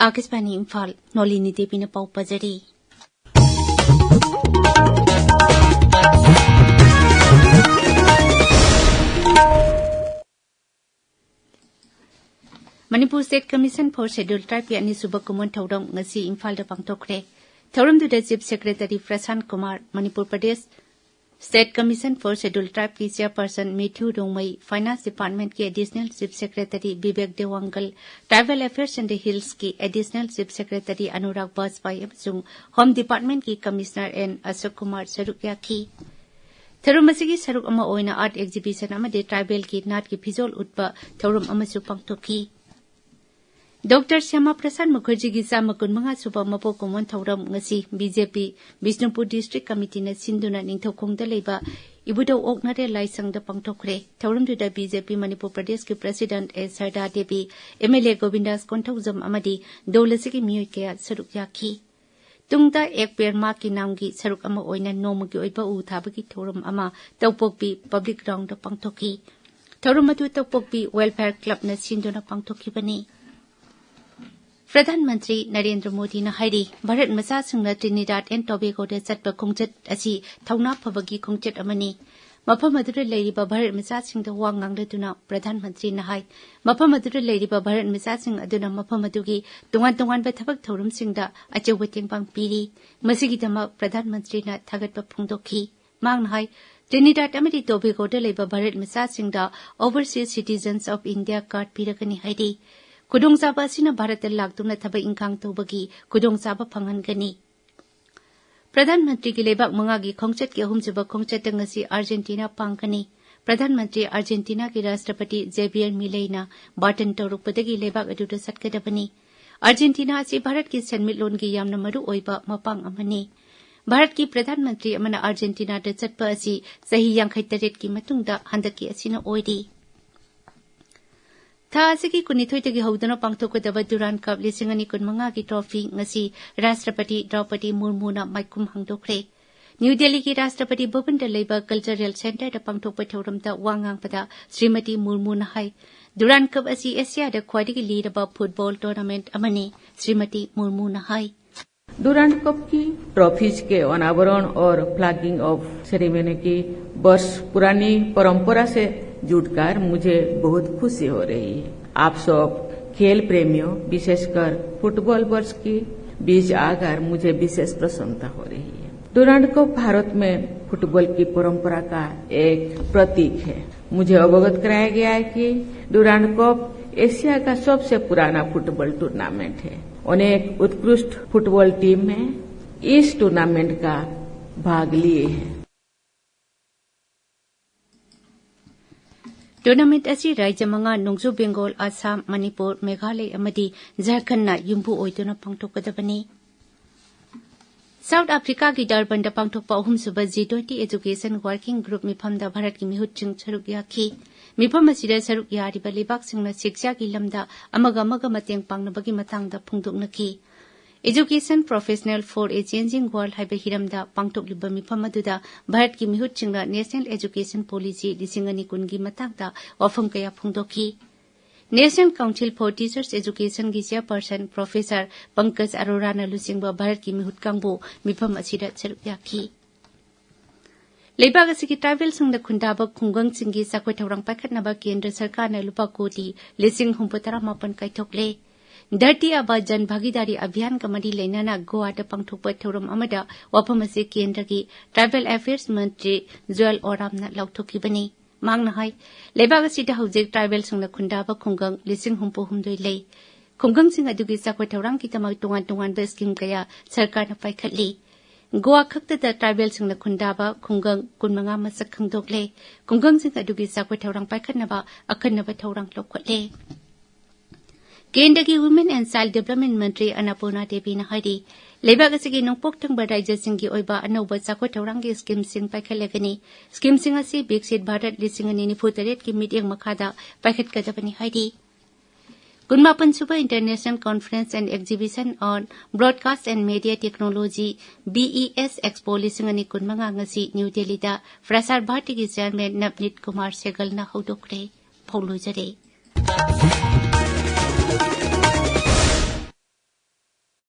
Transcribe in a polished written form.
आकाशवाणी इम्फाल नोलिनी देवी ने पाउ पजरी Manipur state commission for scheduled tribe यानी सुबह कुमन थौरम ngasi इम्फाल दा पांगथोखरे थौरम दुदा chief secretary Prashant Kumar Manipur Pradesh state commission for scheduled tribe की chairperson Matthew Rongmei finance department की additional chief secretary Vivek Dewangan tribal affairs and hills की additional chief secretary Anurag Bajpai अमसुंग होम डिपार्टमेंट की कमिश्नर एन अशोक कुमार सरुक याखी थौरम असिगी सरुक अमा ओइना आर्ट एग्जिबिशन अमदे ट्राइबल की नाट की फिजोल उतपा थौरम अमसु पांगथोखी डॉक्टर श्यामा प्रसाद मुखर्जी की चामा कुनमंगा सुबह मपो कुमन थौरम ngasi BJP Bishnupur district committee ने सिंधुना निंथौखोंगदा लेबा इबुदौ ओकनारे लाइसंगदा पांगथोखरे थौरमदुदा बीजेपी मणिपुर प्रदेश के प्रेसिडेंट ए सरदा देवी एमएलए गोविंदास कोंथौजम अमदी दौलसिगी मियोय कया सरुक याखी तुंगदा एक पेरमा की नाम की सरुक अमा ओइना नोमगी ओइबा उ थाबगी थौरम अमा तौपोकपी पब्लिक ग्राउंड पांगथोखी थौरम अदु तौपोकपी वेलफेयर क्लब ने सिंधुना पांगथोखिबनी प्रधानमंत्री नरेंद्र मोदी ने हाइरी भारत मचासिंगना ट्रिनिडाद एंड टोबैगोदा चटपा खोंगचट असी थौना फबगी खोंगचट अमनी मफम अदुदा लेरिबा भारत मचासिंगदा वा nganglatuना प्रधानमंत्री ने हाइ मफम अदुदा लेरिबा भारत मचासिंग अदुना मफम अदुगी तोंगान तोंगानबा थबक थौरमसिंगदा अचौबा तेंगपांग पीरी मसिगिदमा प्रधानमंत्री ना थागतपा फुंगदोखी मांगना हाइ ट्रिनिडाद अमदी टोबैगोदा लेबा भारत मचासिंगदा overseas citizens of India card पीरगनी हाइरी खुदोंचाबा असिना भारत लाक्तुना थबक इंखांग तौबगी खुदोंचाबा फंगनगनी प्रधानमंत्री की लेबाक मंगागी खोंगचट के अहुमसुबा खोंगचट ngasi अर्जेंटीना पांगकनी प्रधानमंत्री अर्जेंटीना के राष्ट्रपति जेवियर मिलेना बाटन तौरुपदगी लेबाक अदुदा सटकदबनी अर्जेंटीना असी भारत की सेनमिटलोनगी यामना मरु ओइबा मपांग अमनी भारत की प्रधानमंत्री अमना अर्जेंटीना दा चटपा असी सही 58 की मतुंगदा हंदकी असिना ओइरी था असिगी कुनिथोइतगी हौदना पांगथोकदबा दुरान कप 2015 की ट्रॉफी ngasi राष्ट्रपति द्रौपदी मुर्मुना माइकुम हांगदोखरे न्यू दिल्ली की राष्ट्रपति भवन लेबा कल्चरल सेंटर दा पांगथोकपा थौरमदा वांगांगपदा श्रीमती मुर्मुना हाइ दुरान कप असी एशिया दा ख्वाइदगी लीरबा फुटबॉल टूर्नामेंट अमनी श्रीमती मुर्मुना हाइ डुरांड कप की ट्रॉफीज के अनावरण और फ्लैगिंग ऑफ सेरेमनी की वर्ष पुरानी परंपरा से जुड़कर मुझे बहुत खुशी हो रही है। आप सब खेल प्रेमियों विशेषकर फुटबॉल वर्ष की बीच आकर मुझे विशेष प्रसन्नता हो रही है। डुरांड कप भारत में फुटबॉल की परंपरा का एक प्रतीक है। मुझे अवगत कराया गया है कि डुरांड कप एशिया का सबसे पुराना फुटबॉल टूर्नामेंट है। अनेक उत्कृष्ट फुटबॉल टीम में इस टूर्नामेंट का भाग लिए हैं। टूर्नामेंट असी राज्य मंगा नोंगजू बेंगोल आसाम मणिपुर मेघालय अमदी झारखंड युम्बू ओइदुना पांगथोकदबनी साउथ अफ्रीका की डरबन दा पांगथोकपा अहुमसुबा G20 एजुकेशन वर्किंग ग्रुप मिफमदा भारत की मिहुतचिंग सरुक याखी मिफम असिदा सरुक यारिबा लेबाकसिंगना शिक्षा की लमदा अमगा मतेंग पांगनबगी मतांगदा फुंगदोकनकी education professional for a changing world हाइबा हिरमदा पांगथोकलिबा मिफम अदुदा भारत की मिहुतचिंगना नेशनल एजुकेशन पॉलिसी 2020 की मतांगदा वाफम कया फुंगदोखी national council for teachers education की चेयरपर्सन प्रोफेसर पंकज अरोरा लुचिंगबा भारत की मिहुतकांगबो मिफम असिदा सरुक याखी लेबाक असिगी ट्राइबल संग खुंदाबा खुंगंग सिंगी साखोय थौरांग पाइखतनाबा केंद्र सरकार ने लुपा कोटी 1,69 काइथोकले धरती आबा जन भागीदारी अभियान का मरी लेना गोवादा पांगथोकपा थौरम अमदा वाफम असे केंद्र की ट्राइबल अफेयर्स मंत्री जुएल ओरामना लौथोखिबनी मांगना हाइ लेबाक असिदा हौजिक ट्राइबल संग खुंदाबा खुंगंग 1,69 लै खुंगंग सिंग अदुगी साखोय थौरांग की तमाक तोंगान तोंगानबा स्कीम कया सरकार पाइखतली गोवा खक्तदा ट्राइबल संग खुंदाबा खुंगंग 15 मसक खंगदोकले खुंगंग सिंग अदुगी साखोय थौरांग पाइखतनबा अखन्नबा थौरांग लौखतले केंद्र की वुमेन एंड चाइल्ड डेवलपमेंट मंत्री अन्नपूर्णा देवी ने हाइरी लेबाक असिगी नोंपोक थंगबा राज्यसिंगी ओइबा अनौबा चाखोय थौरांगी स्कीमसिंग पाइखतलेगनी स्कीमसिंग असी विकसित भारत 2048 की मीटिंग मखादा पाइखतकदबनी हाइरी 19 international conference and exhibition on broadcast and media technology BES expo 2015 ngasi new Delhi दा प्रसार भारती की चेयरमैन नवनीत कुमार सेगल ना हौदोखरे फौलुजरे